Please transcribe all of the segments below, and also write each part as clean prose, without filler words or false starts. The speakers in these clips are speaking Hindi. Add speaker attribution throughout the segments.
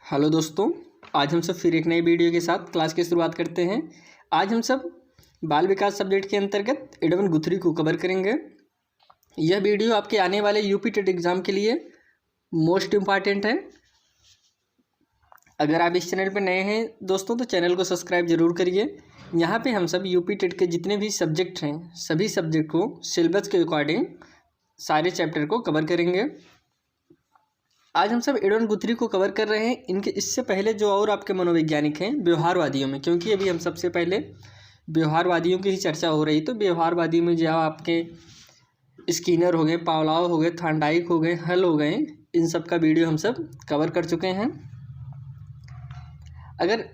Speaker 1: हेलो दोस्तों, आज हम सब फिर एक नई वीडियो के साथ क्लास की शुरुआत करते हैं। आज हम सब बाल विकास सब्जेक्ट के अंतर्गत एडवन गुथरी को कवर करेंगे। यह वीडियो आपके आने वाले यूपी टेट एग्ज़ाम के लिए मोस्ट इम्पॉर्टेंट है। अगर आप इस चैनल पर नए हैं दोस्तों तो चैनल को सब्सक्राइब जरूर करिए। यहाँ पे हम सब यूपी टेट के जितने भी सब्जेक्ट हैं सभी सब्जेक्ट को सिलेबस के अकॉर्डिंग सारे चैप्टर को कवर करेंगे। आज हम सब एडवन गुथरी को कवर कर रहे हैं। इनके इससे पहले जो और आपके मनोवैज्ञानिक हैं व्यवहारवादियों में, क्योंकि अभी हम सबसे पहले व्यवहारवादियों की ही चर्चा हो रही, तो व्यवहारवादी में जो आपके स्किनर हो गए, पावलोव हो गए, थॉर्नडाइक हो गए, हल हो गए, इन सब का वीडियो हम सब कवर कर चुके हैं। अगर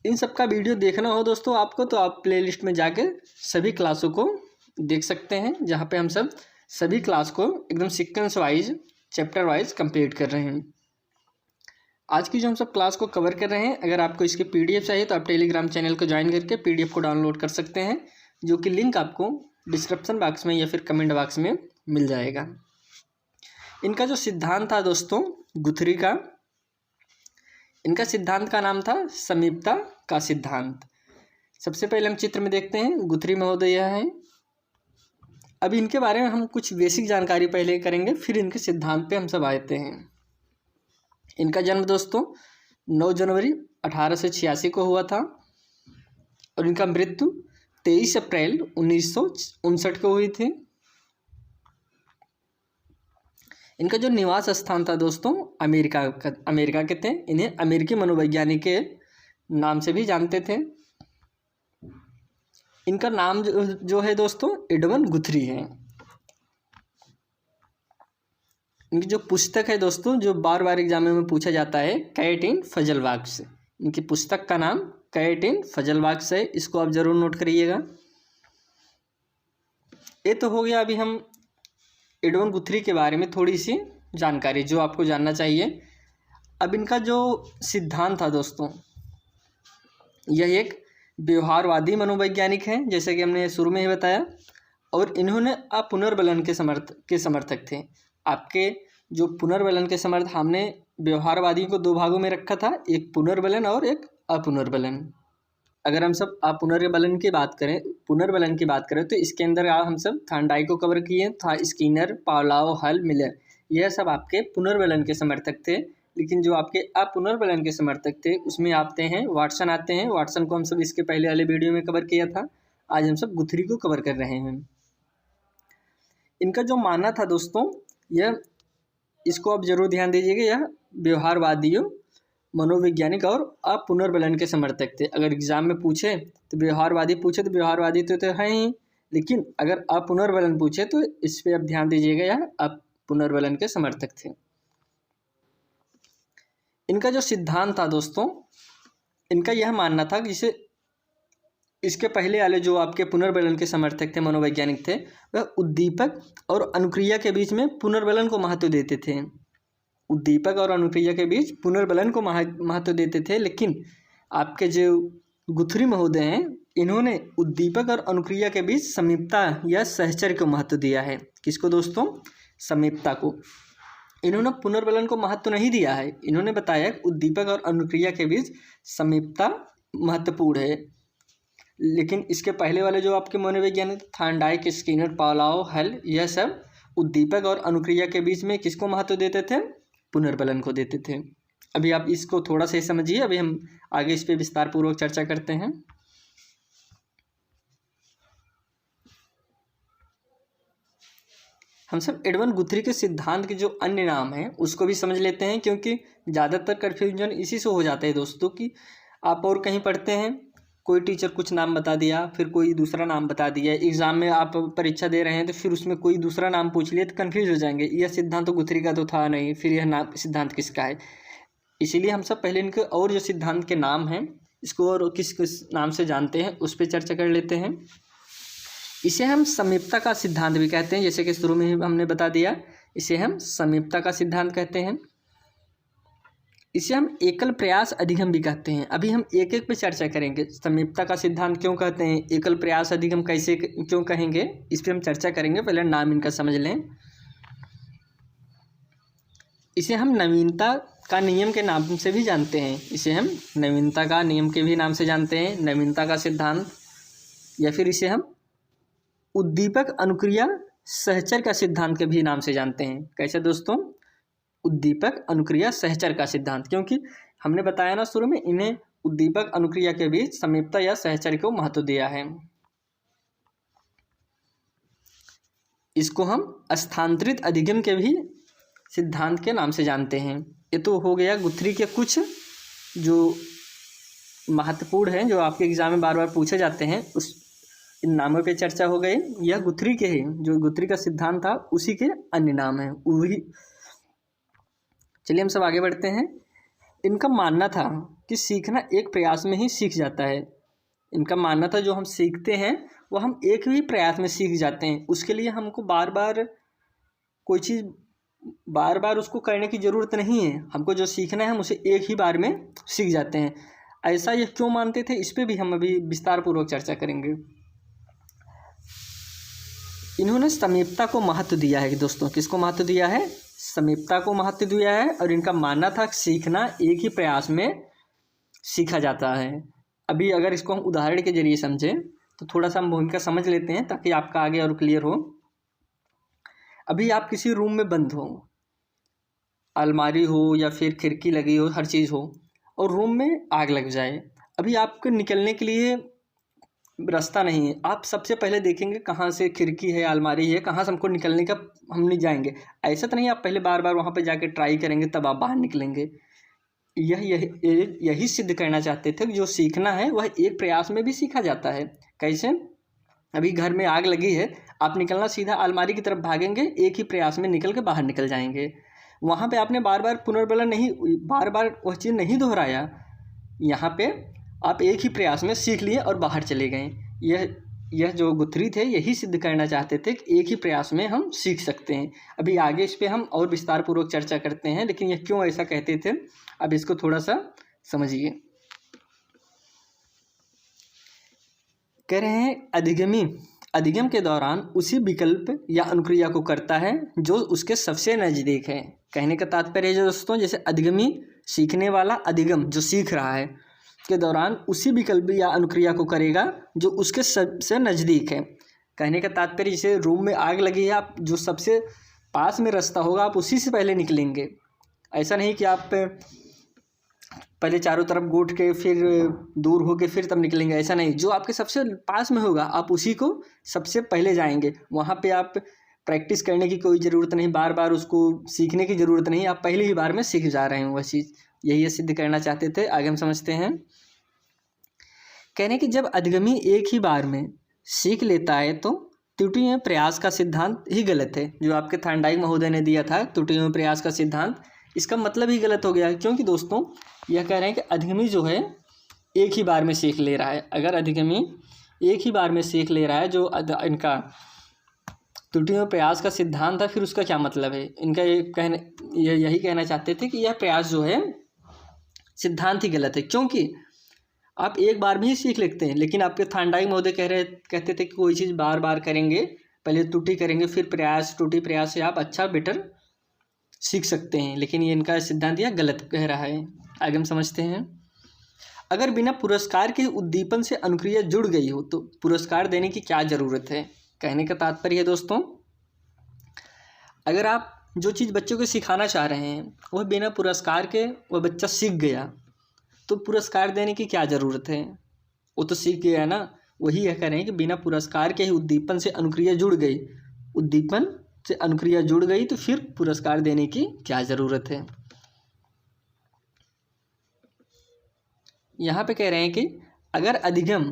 Speaker 1: इन सब का वीडियो देखना हो दोस्तों आपको, तो आप प्लेलिस्ट में जाकर सभी क्लासों को देख सकते हैं, जहाँ पे हम सब सभी क्लास को एकदम sequence wise chapter wise complete कर रहे हैं। आज की जो हम सब क्लास को कवर कर रहे हैं, अगर आपको इसके पीडीएफ चाहिए तो आप टेलीग्राम चैनल को ज्वाइन करके पीडीएफ को डाउनलोड कर सकते हैं, जो कि लिंक आपको डिस्क्रिप्शन बॉक्स में या फिर कमेंट बॉक्स में मिल जाएगा। इनका जो सिद्धांत था दोस्तों गुथरी का, इनका सिद्धांत का नाम था समीपता का सिद्धांत। सबसे पहले हम चित्र में देखते हैं, गुथरी महोदय हैं। अभी इनके बारे में हम कुछ बेसिक जानकारी पहले करेंगे, फिर इनके सिद्धांत पे हम सब आते हैं। इनका जन्म दोस्तों 9 जनवरी 1886 को हुआ था और इनका मृत्यु 23 अप्रैल 1959 को हुई थी। इनका जो निवास स्थान था दोस्तों अमेरिका के थे। इन्हें अमेरिकी मनोवैज्ञानिक के नाम से भी जानते थे। इनका नाम जो है दोस्तों एडवन गुथरी है। इनकी जो पुस्तक है दोस्तों, जो बार बार एग्जाम में पूछा जाता है, कैट इन फजल बॉक्स। इनकी पुस्तक का नाम कैट इन फजल बॉक्स है, इसको आप जरूर नोट करिएगा। ये तो हो गया अभी हम एडवन गुथरी के बारे में थोड़ी सी जानकारी जो आपको जानना चाहिए। अब इनका जो सिद्धांत था दोस्तों, यह एक व्यवहारवादी मनोवैज्ञानिक हैं, जैसे कि हमने शुरू में ही बताया, और इन्होंने अपुनर्बलन के समर्थक थे। आपके जो पुनर्बलन के समर्थक, हमने व्यवहारवादी को 2 भागों में रखा था, एक पुनर्बलन और एक अपुनर्बलन। अगर हम सब पुनर्बलन की बात करें तो इसके अंदर हम सब थॉर्नडाइक को कवर किए था, स्किनर, पावलोव, हल, मिलर, यह सब आपके पुनर्बलन के समर्थक थे। लेकिन जो आपके अपुनर्बलन के समर्थक थे उसमें आते हैं वाटसन आते हैं। वाटसन को हम सब इसके पहले वाले वीडियो में कवर किया था। आज हम सब गुथरी को कवर कर रहे हैं। इनका जो मानना था दोस्तों, यह इसको आप जरूर ध्यान दीजिएगा, यह व्यवहारवादियों, मनोवैज्ञानिक और अपुनर्बलन के समर्थक थे। अगर एग्जाम में पूछे तो व्यवहारवादी पूछे तो व्यवहारवादी तो हैं ही, लेकिन अगर अपुनर्बलन पूछे तो इस पर आप ध्यान दीजिएगा, यह अपुनर्बलन के समर्थक थे। इनका जो सिद्धांत था दोस्तों, इनका यह मानना था कि जिसे इसके पहले वाले जो आपके पुनर्बलन के समर्थक थे, मनोवैज्ञानिक थे, वह उद्दीपक और अनुक्रिया के बीच में पुनर्बलन को महत्व देते थे। उद्दीपक और अनुक्रिया के बीच पुनर्बलन को महत्व देते थे। लेकिन आपके जो गुथरी महोदय हैं, इन्होंने उद्दीपक और अनुक्रिया के बीच समीपता या सहचर्य को महत्व दिया है। किसको दोस्तों? समीपता को। इन्होंने पुनर्बलन को महत्व नहीं दिया है। इन्होंने बताया उद्दीपक और अनुक्रिया के बीच समीपता महत्वपूर्ण है। लेकिन इसके पहले वाले जो आपके मनोवैज्ञानिक थॉर्नडाइक, स्किनर, पावलोव, हल, यह सब उद्दीपक और अनुक्रिया के बीच में किसको महत्व देते थे? पुनर्बलन को देते थे। अभी आप इसको थोड़ा सा समझिए, अभी हम आगे इस पर विस्तार पूर्वक चर्चा करते हैं। हम सब एडवन गुथरी के सिद्धांत के जो अन्य नाम हैं उसको भी समझ लेते हैं, क्योंकि ज़्यादातर कन्फ्यूजन इसी से हो जाता है दोस्तों कि आप और कहीं पढ़ते हैं, कोई टीचर कुछ नाम बता दिया, फिर कोई दूसरा नाम बता दिया, एग्ज़ाम में आप परीक्षा दे रहे हैं तो फिर उसमें कोई दूसरा नाम पूछ लिया तो कन्फ्यूज हो जाएंगे, यह सिद्धांत तो गुथरी का तो था नहीं, फिर यह नाम सिद्धांत किसका है। इसीलिए हम सब पहले इनके और जो सिद्धांत के नाम हैं इसको और किस किस नाम से जानते हैं उस पर चर्चा कर लेते हैं। इसे हम समीपता का सिद्धांत भी कहते हैं, जैसे कि शुरू में ही हमने बता दिया, इसे हम समीपता का सिद्धांत कहते हैं। इसे हम एकल प्रयास अधिगम भी कहते हैं। अभी हम एक एक पे चर्चा करेंगे। समीपता का सिद्धांत क्यों कहते हैं, एकल प्रयास अधिगम कैसे क्यों कहेंगे, इस पर हम चर्चा करेंगे। पहले नाम इनका समझ लें। इसे हम नवीनता का नियम के नाम से भी जानते हैं। इसे हम नवीनता का नियम के भी नाम से जानते हैं, नवीनता का सिद्धांत, या फिर इसे हम उद्दीपक अनुक्रिया सहचर का सिद्धांत के भी नाम से जानते हैं। कैसे दोस्तों? उद्दीपक अनुक्रिया सहचर का सिद्धांत, क्योंकि हमने बताया ना शुरू में, इन्हें उद्दीपक अनुक्रिया के बीच समीपता या सहचर को महत्व दिया है। इसको हम स्थानांतरित अधिगम के भी सिद्धांत के नाम से जानते हैं। ये तो हो गया गुथरी के कुछ जो महत्वपूर्ण हैं, जो आपके एग्जाम में बार बार पूछे जाते हैं, उस इन नामों पे चर्चा हो गई। यह गुथरी के ही, जो गुथरी का सिद्धांत था उसी के अन्य नाम हैं वही। चलिए हम सब आगे बढ़ते हैं। इनका मानना था कि सीखना एक प्रयास में ही सीख जाता है। इनका मानना था जो हम सीखते हैं वो हम एक ही प्रयास में सीख जाते हैं, उसके लिए हमको बार बार कोई चीज़ बार बार उसको करने की ज़रूरत नहीं है। हमको जो सीखना है हम उसे एक ही बार में सीख जाते हैं। ऐसा ये क्यों मानते थे, इस पर भी हम अभी विस्तार पूर्वक चर्चा करेंगे। इन्होंने समीपता को महत्व दिया है कि दोस्तों, किसको महत्व दिया है? समीपता को महत्व दिया है। और इनका मानना था सीखना एक ही प्रयास में सीखा जाता है। अभी अगर इसको हम उदाहरण के जरिए समझें तो थोड़ा सा हम भूमिका समझ लेते हैं ताकि आपका आगे और क्लियर हो। अभी आप किसी रूम में बंद हो, अलमारी हो या फिर खिड़की लगी हो, हर चीज़ हो, और रूम में आग लग जाए। अभी आपको निकलने के लिए रास्ता नहीं है। आप सबसे पहले देखेंगे कहाँ से खिड़की है, अलमारी है, कहाँ से हमको निकलने का, हम नहीं जाएंगे। ऐसा तो नहीं आप पहले बार बार वहाँ पे जाके ट्राई करेंगे तब आप बाहर निकलेंगे। यही सिद्ध करना चाहते थे कि जो सीखना है वह एक प्रयास में भी सीखा जाता है। कैसे? अभी घर में आग लगी है, आप निकलना सीधा अलमारी की तरफ भागेंगे, एक ही प्रयास में निकल के बाहर निकल जाएंगे। वहाँ पे आपने बार बार पुनर्बलन नहीं, बार बार वह चीज़ नहीं दोहराया। यहाँ पे आप एक ही प्रयास में सीख लिए और बाहर चले गए। यह जो गुथरी थे यही सिद्ध करना चाहते थे कि एक ही प्रयास में हम सीख सकते हैं। अभी आगे इस पर हम और विस्तार पूर्वक चर्चा करते हैं, लेकिन यह क्यों ऐसा कहते थे अब इसको थोड़ा सा समझिए। कह रहे हैं अधिगम के दौरान उसी विकल्प या अनुक्रिया को करता है जो उसके सबसे नज़दीक है। कहने का तात्पर्य है दोस्तों, जैसे अधिगमी सीखने वाला अधिगम जो सीख रहा है के दौरान उसी विकल्प या अनुक्रिया को करेगा जो उसके सबसे नज़दीक है। कहने का तात्पर्य जैसे रूम में आग लगी है, आप जो सबसे पास में रास्ता होगा आप उसी से पहले निकलेंगे। ऐसा नहीं कि आप पहले चारों तरफ घूट के फिर दूर हो के फिर तब निकलेंगे, ऐसा नहीं। जो आपके सबसे पास में होगा आप उसी को सबसे पहले जाएंगे। वहाँ पे आप प्रैक्टिस करने की कोई ज़रूरत नहीं, बार बार उसको सीखने की ज़रूरत नहीं, आप पहली ही बार में सीख जा रहे हैं वह चीज़। यही सिद्ध करना चाहते थे। आगे हम समझते हैं। कहने कि जब अधिगमी एक ही बार में सीख लेता है तो त्रुटि में प्रयास का सिद्धांत ही गलत है। जो आपके थार्नडाइक महोदय ने दिया था त्रुटि में प्रयास का सिद्धांत, इसका मतलब ही गलत हो गया है। क्योंकि दोस्तों यह कह रहे हैं कि अधिगमी जो है एक ही बार में सीख ले रहा है। अगर अधिगमी एक ही बार में सीख ले रहा है, जो इनका त्रुटि में प्रयास का सिद्धांत था, फिर उसका क्या मतलब है? इनका यही कहना चाहते थे कि यह प्रयास जो है सिद्धांत ही गलत है। क्योंकि आप एक बार में ही सीख लेते हैं, लेकिन आपके थार्नडाइक महोदय कहते थे कि कोई चीज़ बार बार करेंगे, पहले त्रुटि करेंगे फिर प्रयास, त्रुटि प्रयास से आप अच्छा बेटर सीख सकते हैं। लेकिन ये इनका सिद्धांत यह गलत कह रहा है। आगे हम समझते हैं। अगर बिना पुरस्कार के उद्दीपन से अनुक्रिया जुड़ गई हो तो पुरस्कार देने की क्या ज़रूरत है? कहने का तात्पर्य है दोस्तों, अगर आप जो चीज़ बच्चों को सिखाना चाह रहे हैं वह बिना पुरस्कार के वह बच्चा सीख गया तो पुरस्कार देने की क्या ज़रूरत है? वो तो सीख गया ना। वही यह कह रहे हैं कि बिना पुरस्कार के ही उद्दीपन से अनुक्रिया जुड़ गई, उद्दीपन से अनुक्रिया जुड़ गई तो फिर पुरस्कार देने की क्या ज़रूरत है? यहाँ पे कह रहे हैं कि अगर अधिगम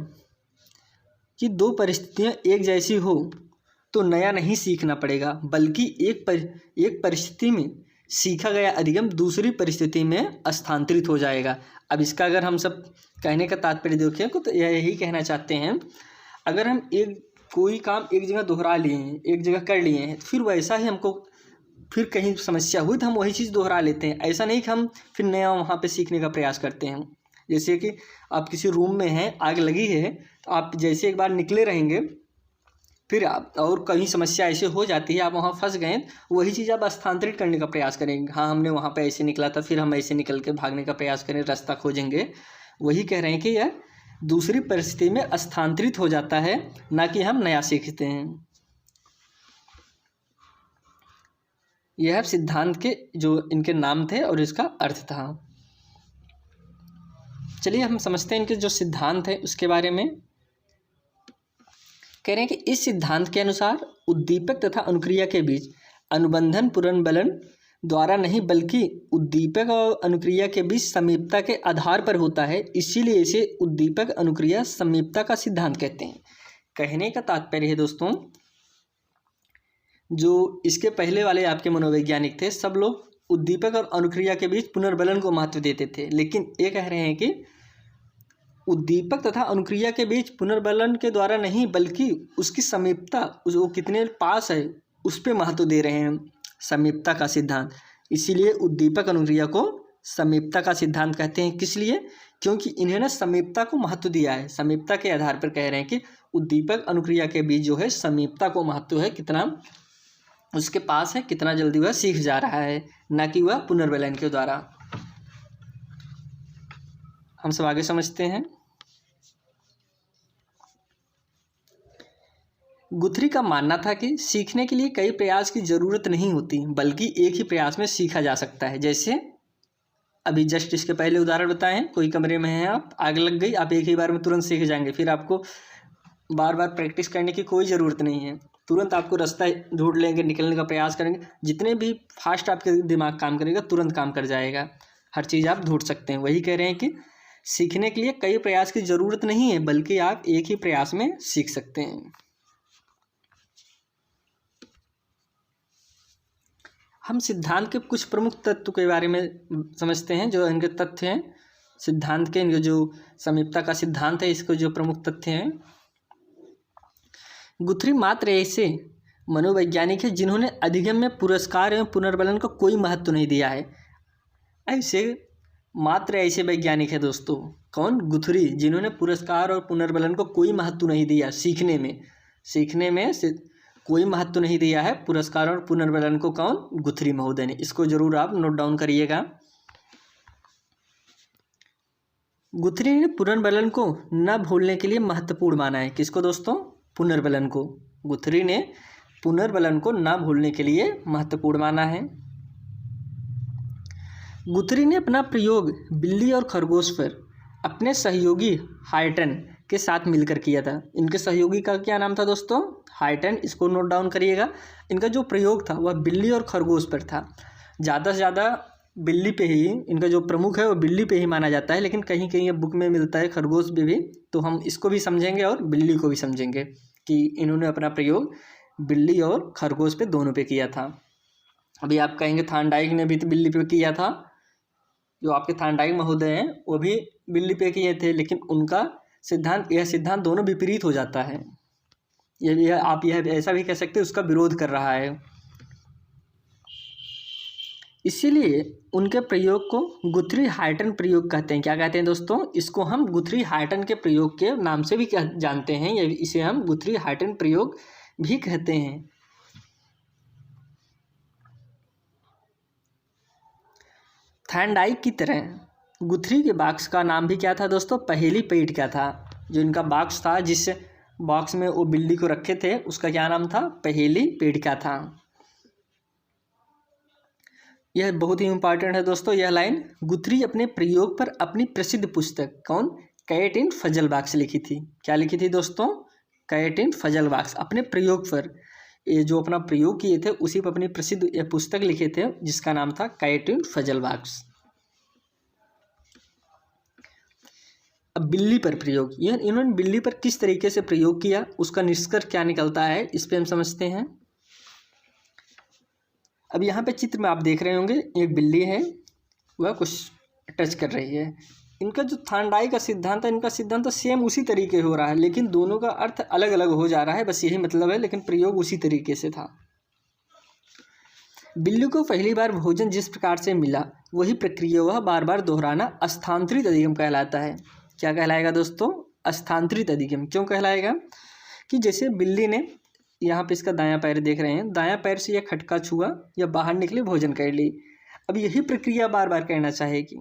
Speaker 1: की दो परिस्थितियाँ एक जैसी हो तो नया नहीं सीखना पड़ेगा, बल्कि एक परिस्थिति में सीखा गया अधिगम दूसरी परिस्थिति में स्थानांतरित हो जाएगा। अब इसका अगर हम सब कहने का तात्पर्य देखें तो यही कहना चाहते हैं, अगर हम कोई काम एक जगह दोहरा लिए हैं, एक जगह कर लिए हैं, फिर वैसा ही हमको फिर कहीं समस्या हुई तो हम वही चीज़ दोहरा लेते हैं। ऐसा नहीं कि हम फिर नया वहाँ पे सीखने का प्रयास करते हैं। जैसे कि आप किसी रूम में हैं, आग लगी है, तो आप जैसे एक बार निकले रहेंगे फिर आप और कहीं समस्या ऐसे हो जाती है, आप वहाँ फंस गए, वही चीज़ आप स्थानांतरित करने का प्रयास करेंगे। हाँ, हमने वहाँ पे ऐसे निकला था, फिर हम ऐसे निकल के भागने का प्रयास करें, रास्ता खोजेंगे। वही कह रहे हैं कि यह दूसरी परिस्थिति में स्थानांतरित हो जाता है, ना कि हम नया सीखते हैं। यह सिद्धांत के जो इनके नाम थे और इसका अर्थ था। चलिए हम समझते हैं इनके जो सिद्धांत है उसके बारे में। कह रहे हैं कि इस सिद्धांत के अनुसार उद्दीपक तथा अनुक्रिया के बीच अनुबंधन पुनर्बलन द्वारा नहीं बल्कि उद्दीपक और अनुक्रिया के बीच समीपता के आधार पर होता है, इसीलिए इसे उद्दीपक अनुक्रिया समीपता का सिद्धांत कहते हैं। कहने का तात्पर्य है दोस्तों, जो इसके पहले वाले आपके मनोवैज्ञानिक थे, सब लोग उद्दीपक और अनुक्रिया के बीच पुनर्बलन को महत्व देते थे, लेकिन ये कह रहे हैं कि उद्दीपक तथा अनुक्रिया के बीच पुनर्बलन के द्वारा नहीं बल्कि उसकी समीपता, वो कितने पास है उस पर महत्व दे रहे हैं, समीपता का सिद्धांत। इसीलिए उद्दीपक अनुक्रिया को समीपता का सिद्धांत कहते हैं। किस लिए? क्योंकि इन्होंने समीपता को महत्व दिया है। समीपता के आधार पर कह रहे हैं कि उद्दीपक अनुक्रिया के बीच जो है समीपता को महत्व है, कितना उसके पास है, कितना जल्दी वह सीख जा रहा है, ना कि वह पुनर्बलन के द्वारा। हम सब आगे समझते हैं। गुथरी का मानना था कि सीखने के लिए कई प्रयास की जरूरत नहीं होती, बल्कि एक ही प्रयास में सीखा जा सकता है। जैसे अभी जस्ट इसके पहले उदाहरण बताए हैं, कोई कमरे में हैं आप, आग लग गई, आप एक ही बार में तुरंत सीख जाएंगे, फिर आपको बार बार प्रैक्टिस करने की कोई ज़रूरत नहीं है, तुरंत आपको रास्ता ढूंढ लेंगे, निकलने का प्रयास करेंगे, जितने भी फास्ट आपके दिमाग काम करेगा तुरंत काम कर जाएगा, हर चीज़ आप ढूंढ सकते हैं। वही कह रहे हैं कि सीखने के लिए कई प्रयास की ज़रूरत नहीं है, बल्कि आप एक ही प्रयास में सीख सकते हैं। हम सिद्धांत के कुछ प्रमुख तत्व के बारे में समझते हैं, जो इनके तथ्य हैं सिद्धांत के। इनके जो समीपता का सिद्धांत है, इसके जो प्रमुख तथ्य हैं। गुथरी मात्र ऐसे मनोवैज्ञानिक है जिन्होंने अधिगम में पुरस्कार एवं पुनर्बलन को कोई महत्व नहीं दिया है। ऐसे मात्र ऐसे वैज्ञानिक है दोस्तों, कौन? गुथरी, जिन्होंने पुरस्कार और पुनर्बलन को कोई महत्व नहीं दिया। सीखने में कोई महत्व नहीं दिया है पुरस्कार और पुनर्बलन को। कौन? गुथरी महोदय ने। इसको जरूर आप नोट डाउन करिएगा। गुथरी ने पुनर्बलन को न भूलने के लिए महत्वपूर्ण माना है। किसको दोस्तों? पुनर्बलन को। गुथरी ने पुनर्बलन को न भूलने के लिए महत्वपूर्ण माना है। गुथरी ने अपना प्रयोग बिल्ली और खरगोश पर अपने सहयोगी हाइटन के साथ मिलकर किया था। इनके सहयोगी का क्या नाम था दोस्तों? हाइटन। इसको नोट डाउन करिएगा। इनका जो प्रयोग था वह बिल्ली और खरगोश पर था। ज़्यादा से ज़्यादा बिल्ली पे ही, इनका जो प्रमुख है वो बिल्ली पे ही माना जाता है, लेकिन कहीं कहीं ये बुक में मिलता है खरगोश पे भी, तो हम इसको भी समझेंगे और बिल्ली को भी समझेंगे कि इन्होंने अपना प्रयोग बिल्ली और खरगोश पे दोनों पे किया था। अभी आप कहेंगे थार्नडाइक ने भी तो बिल्ली पे किया था, जो आपके थार्नडाइक महोदय हैं वो भी बिल्ली पे किए थे, लेकिन उनका यह सिद्धांत दोनों विपरीत हो जाता है। आप यह ऐसा भी कह सकते हैं उसका विरोध कर रहा है। इसीलिए उनके प्रयोग को गुथरी हाइटन प्रयोग कहते हैं। क्या कहते हैं दोस्तों? इसको हम गुथरी हाइटन के प्रयोग के नाम से भी जानते हैं, या इसे हम गुथरी हाइटन प्रयोग भी कहते हैं। थार्नडाइक की तरह गुथरी के बॉक्स का नाम भी क्या था दोस्तों? पहेली पेट का था। जो इनका बॉक्स था, जिस बॉक्स में वो बिल्ली को रखे थे, उसका क्या नाम था? पहेली पेट का था। यह बहुत ही इम्पॉर्टेंट है दोस्तों यह लाइन। गुथरी अपने प्रयोग पर अपनी प्रसिद्ध पुस्तक कौन? कैट इन फजल बॉक्स लिखी थी। क्या लिखी थी दोस्तों? कैट इन फजल बॉक्स। अपने प्रयोग पर, ये जो अपना प्रयोग किए थे उसी पर अपनी प्रसिद्ध यह पुस्तक लिखे थे, जिसका नाम था कैट इन फजल बॉक्स। अब बिल्ली पर प्रयोग, यह इन्होंने बिल्ली पर किस तरीके से प्रयोग किया, उसका निष्कर्ष क्या निकलता है, इस पर हम समझते हैं। अब यहाँ पे चित्र में आप देख रहे होंगे, एक बिल्ली है, वह कुछ टच कर रही है। इनका जो थार्नडाइक का सिद्धांत है, इनका सिद्धांत तो सेम उसी तरीके हो रहा है, लेकिन दोनों का अर्थ अलग अलग हो जा रहा है, बस यही मतलब है, लेकिन प्रयोग उसी तरीके से था। बिल्ली को पहली बार भोजन जिस प्रकार से मिला, वही प्रक्रिया वह बार बार दोहराना स्थानांतरित अधिगम कहलाता है। क्या कहलाएगा दोस्तों? स्थानांतरित अधिगम। क्यों कहलाएगा? कि जैसे बिल्ली ने यहाँ पे इसका दायां पैर देख रहे हैं, दायां पैर से यह खटका छुआ या बाहर निकले भोजन कर ली। अब यही प्रक्रिया बार बार करना चाहेगी,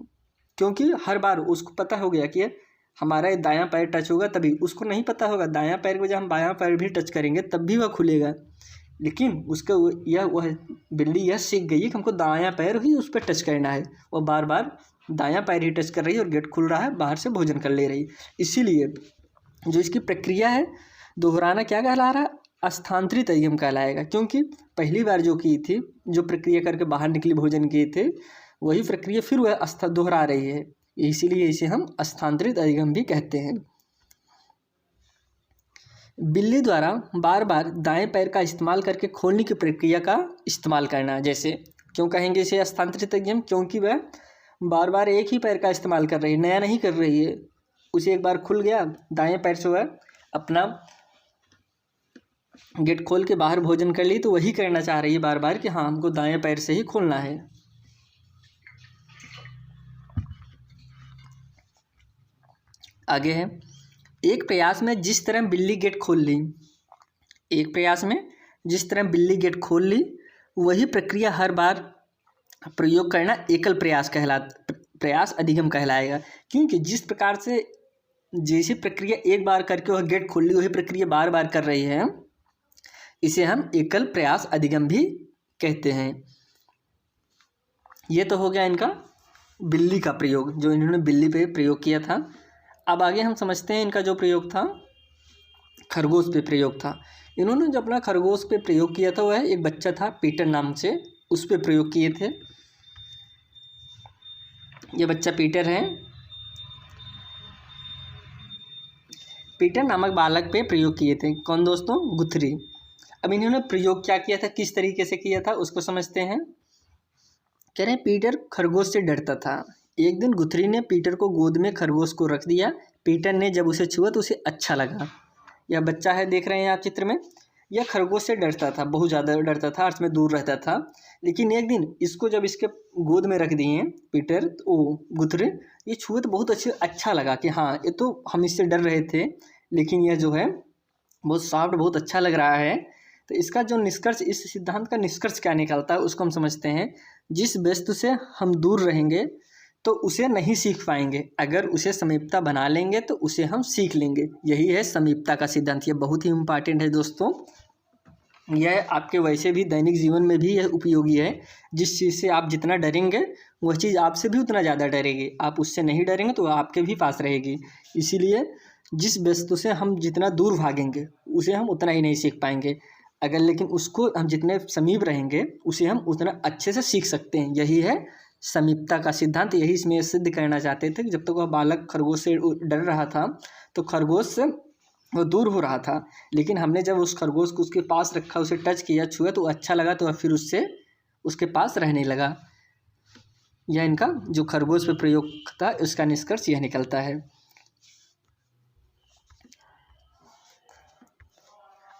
Speaker 1: क्योंकि हर बार उसको पता हो गया कि हमारा ये दायां पैर टच होगा, तभी उसको नहीं पता होगा दायां पैर को जब हम बायां पैर भी टच करेंगे तब भी वह खुलेगा। लेकिन उसका वह बिल्ली यह सीख गई कि हमको दायां पैर ही उस पर टच करना है। वह बार बार दायां पैर ही टच कर रही है और गेट खुल रहा है, बाहर से भोजन कर ले रही। इसीलिए जो इसकी प्रक्रिया है दोहराना क्या कहला रहा है, स्थानांतरित अधिगम कहलाएगा। क्योंकि पहली बार जो की थी, जो प्रक्रिया करके बाहर निकली भोजन किए थे, वही प्रक्रिया फिर वह दोहरा रही है, इसीलिए इसे हम स्थानांतरित अधिगम भी कहते हैं। बिल्ली द्वारा बार बार दाएं पैर का इस्तेमाल करके खोलने की प्रक्रिया का इस्तेमाल करना। जैसे क्यों कहेंगे इसे स्थानांतरित अधिगम, क्योंकि वह बार बार एक ही पैर का इस्तेमाल कर रही है, नया नहीं कर रही है। उसे एक बार खुल गया, दाएं पैर से वह अपना गेट खोल के बाहर भोजन कर ली, तो वही करना चाह रही है बार बार कि हाँ हमको दाएं पैर से ही खोलना है। आगे है, एक प्रयास में जिस तरह बिल्ली गेट खोल ली, एक प्रयास में जिस तरह बिल्ली गेट खोल ली वही प्रक्रिया हर बार प्रयोग करना एकल प्रयास अधिगम कहलाएगा। क्योंकि जिस प्रकार से जैसी प्रक्रिया एक बार करके वह गेट खोल ली वही प्रक्रिया बार बार कर रही है, इसे हम एकल प्रयास अधिगम भी कहते हैं। ये तो हो गया इनका बिल्ली का प्रयोग, जो इन्होंने बिल्ली पे प्रयोग किया था। अब आगे हम समझते हैं इनका जो प्रयोग था खरगोश पे प्रयोग था। इन्होंने जो अपना खरगोश पे प्रयोग किया था वह एक बच्चा था पीटर नाम से, उस पे प्रयोग किए थे। ये बच्चा पीटर है, पीटर नामक बालक पे प्रयोग किए थे। कौन दोस्तों? गुथरी। अब इन्होंने प्रयोग क्या किया था, किस तरीके से किया था उसको समझते हैं। कह रहे हैं पीटर खरगोश से डरता था। एक दिन गुथरी ने पीटर को गोद में खरगोश को रख दिया। पीटर ने जब उसे छुआ तो उसे अच्छा लगा। यह बच्चा है, देख रहे हैं आप चित्र में, यह खरगोश से डरता था, बहुत ज़्यादा डरता था, अर्थ में दूर रहता था। लेकिन एक दिन इसको जब इसके गोद में रख दिए पीटर, तो गुथरी ये छुए तो बहुत अच्छा लगा कि हाँ ये तो हम इससे डर रहे थे, लेकिन यह जो है बहुत सॉफ्ट, बहुत अच्छा लग रहा है। तो इसका जो निष्कर्ष, इस सिद्धांत का निष्कर्ष क्या निकलता है उसको हम समझते हैं। जिस वस्तु से हम दूर रहेंगे तो उसे नहीं सीख पाएंगे, अगर उसे समीपता बना लेंगे तो उसे हम सीख लेंगे। यही है समीपता का सिद्धांत। यह बहुत ही इम्पॉर्टेंट है दोस्तों, यह आपके वैसे भी दैनिक जीवन में भी यह उपयोगी है। जिस चीज़ से आप जितना डरेंगे वह चीज़ आपसे भी उतना ज़्यादा डरेगी, आप उससे नहीं डरेंगे तो वह आपके भी पास रहेगी। इसीलिए जिस वस्तु से हम जितना दूर भागेंगे उसे हम उतना ही नहीं सीख पाएंगे, अगर लेकिन उसको हम जितने समीप रहेंगे उसे हम उतना अच्छे से सीख सकते हैं। यही है समीपता का सिद्धांत। यही इसमें सिद्ध करना चाहते थे कि जब तक वह बालक खरगोश से डर रहा था तो खरगोश से वो दूर हो रहा था, लेकिन हमने जब उस खरगोश को उसके पास रखा, उसे टच किया, छुआ तो अच्छा लगा, तो फिर उससे उसके पास रहने लगा। यह इनका जो खरगोश पे प्रयोग था उसका निष्कर्ष यह निकलता है।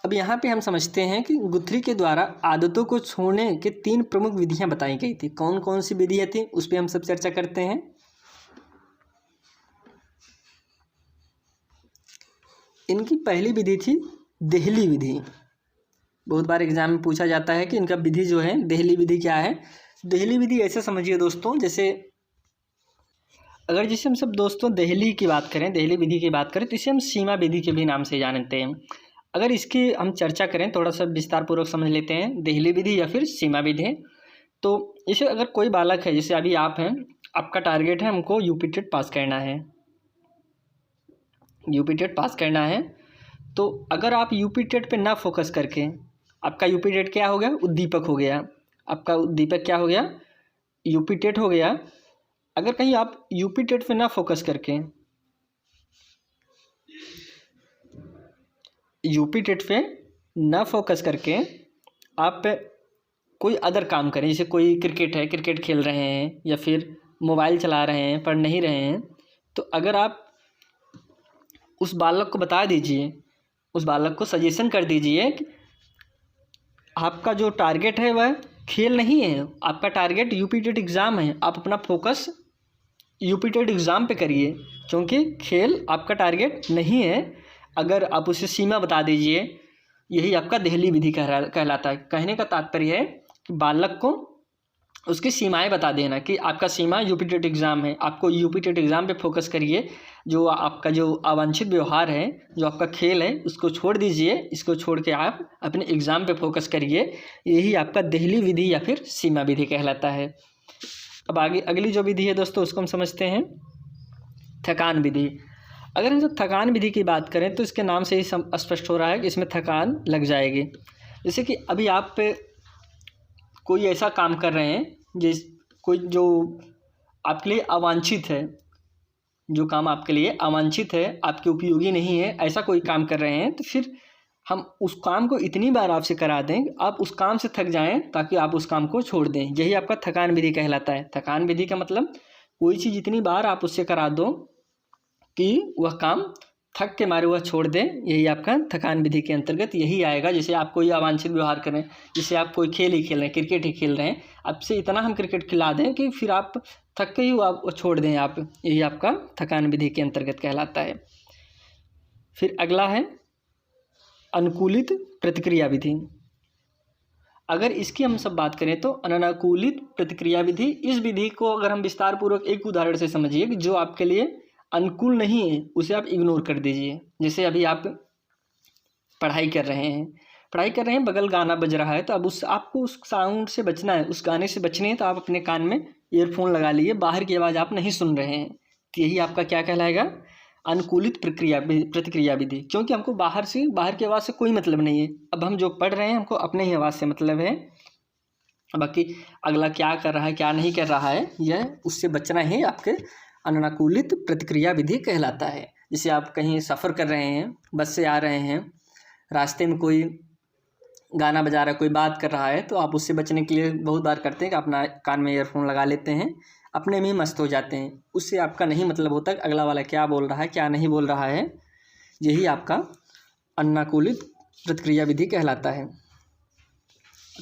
Speaker 1: अब यहाँ पे हम समझते हैं कि गुथरी के द्वारा आदतों को छोड़ने के 3 प्रमुख विधियाँ बताई गई थी। कौन कौन सी विधियाँ थी उस पर हम सब चर्चा करते हैं। इनकी पहली विधि थी देहली विधि। बहुत बार एग्जाम में पूछा जाता है कि इनका विधि जो है देहली विधि क्या है। देहली विधि ऐसे समझिए दोस्तों, जैसे अगर जिसे हम सब दोस्तों देहली की बात करें, देहली विधि की बात करें तो इसे हम सीमा विधि के भी नाम से जानते हैं। अगर इसकी हम चर्चा करें, थोड़ा सा विस्तार पूर्वक समझ लेते हैं देहली विधि या फिर सीमा विधि। तो इसे अगर कोई बालक है, जैसे अभी आप हैं, आपका टारगेट है हमको यूपी टेट पास करना है, यूपी टेट पास करना है। तो अगर आप यूपी टेट पे ना फोकस करके, आपका यूपी टेट क्या हो गया, उद्दीपक हो गया, आपका उद्दीपक क्या हो गया, यूपी टेट हो गया। अगर कहीं आप यूपी टेट पे ना फोकस करके, यूपी टेट पे ना फोकस करके आप कोई अदर काम करें, जैसे कोई क्रिकेट है, क्रिकेट खेल रहे हैं या फिर मोबाइल चला रहे हैं, पढ़ नहीं रहे हैं, तो अगर आप उस बालक को बता दीजिए, उस बालक को सजेशन कर दीजिए कि आपका जो टारगेट है वह खेल नहीं है, आपका टारगेट यूपी टेट एग्ज़ाम है, आप अपना फोकस यूपी टेट एग्ज़ाम पे करिए, क्योंकि खेल आपका टारगेट नहीं है। अगर आप उसे सीमा बता दीजिए, यही आपका देहली विधि कहलाता है। कहने का तात्पर्य है कि बालक को उसकी सीमाएं बता देना कि आपका सीमा यूपी टेट एग्ज़ाम है, आपको यूपी टेट एग्ज़ाम पे फोकस करिए। जो आपका जो अवांछित व्यवहार है, जो आपका खेल है, उसको छोड़ दीजिए, इसको छोड़ के आप अपने एग्ज़ाम पे फोकस करिए। यही आपका देहली विधि या फिर सीमा विधि कहलाता है। अब आगे अगली जो विधि है दोस्तों, उसको हम समझते हैं थकान विधि। अगर हम जो थकान विधि की बात करें तो इसके नाम से ही स्पष्ट हो रहा है कि इसमें थकान लग जाएगी। जैसे कि अभी आप कोई ऐसा काम कर रहे हैं कोई जो आपके लिए अवांछित है, जो काम आपके लिए अवांछित है, आपके उपयोगी नहीं है, ऐसा कोई काम कर रहे हैं, तो फिर हम उस काम को इतनी बार आपसे करा दें आप उस काम से थक जाएं ताकि आप उस काम को छोड़ दें। यही आपका थकान विधि कहलाता है। थकान विधि का मतलब कोई चीज़ इतनी बार आप उससे करा दो कि वह काम थक के मारे वह छोड़ दें, यही आपका थकान विधि के अंतर्गत यही आएगा। जैसे आप कोई अवांछित व्यवहार करें, जैसे आप कोई खेल ही खेल रहे हैं, क्रिकेट ही खेल रहे हैं, आपसे इतना हम क्रिकेट खिला दें कि फिर आप थक के ही आप छोड़ दें आप, यही आपका थकान विधि के अंतर्गत कहलाता है। फिर अगला है अनुकूलित प्रतिक्रिया विधि। अगर इसकी हम सब बात करें तो अननुकूलित प्रतिक्रिया विधि, इस विधि को अगर हम विस्तार पूर्वक एक उदाहरण से समझिए कि जो आपके लिए अनुकूल नहीं है उसे आप इग्नोर कर दीजिए। जैसे अभी आप पढ़ाई कर रहे हैं, बगल गाना बज रहा है, तो अब आपको उस साउंड से बचना है, उस गाने से बचने है, तो आप अपने कान में ईयरफोन लगा लिए, बाहर की आवाज़ आप नहीं सुन रहे हैं, तो यही आपका क्या कहलाएगा, अनुकूलित प्रतिक्रिया विधि। क्योंकि हमको बाहर की आवाज़ से कोई मतलब नहीं है। अब हम जो पढ़ रहे हैं हमको अपने ही आवाज़ से मतलब है, बाकी अगला क्या कर रहा है क्या नहीं कर रहा है यह उससे बचना ही आपके अननुकूलित प्रतिक्रिया विधि कहलाता है। जैसे आप कहीं सफ़र कर रहे हैं, बस से आ रहे हैं, रास्ते में कोई गाना बजा रहा है, कोई बात कर रहा है, तो आप उससे बचने के लिए बहुत बार करते हैं कि अपना कान में ईयरफोन लगा लेते हैं, अपने में ही मस्त हो जाते हैं। उससे आपका नहीं मतलब होता अगला वाला क्या बोल रहा है क्या नहीं बोल रहा है, यही आपका अननुकूलित प्रतिक्रिया विधि कहलाता है।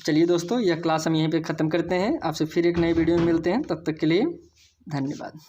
Speaker 1: चलिए दोस्तों, यह क्लास हम यहीं पे ख़त्म करते हैं। आपसे फिर एक नई वीडियो में मिलते हैं, तब तक के लिए धन्यवाद।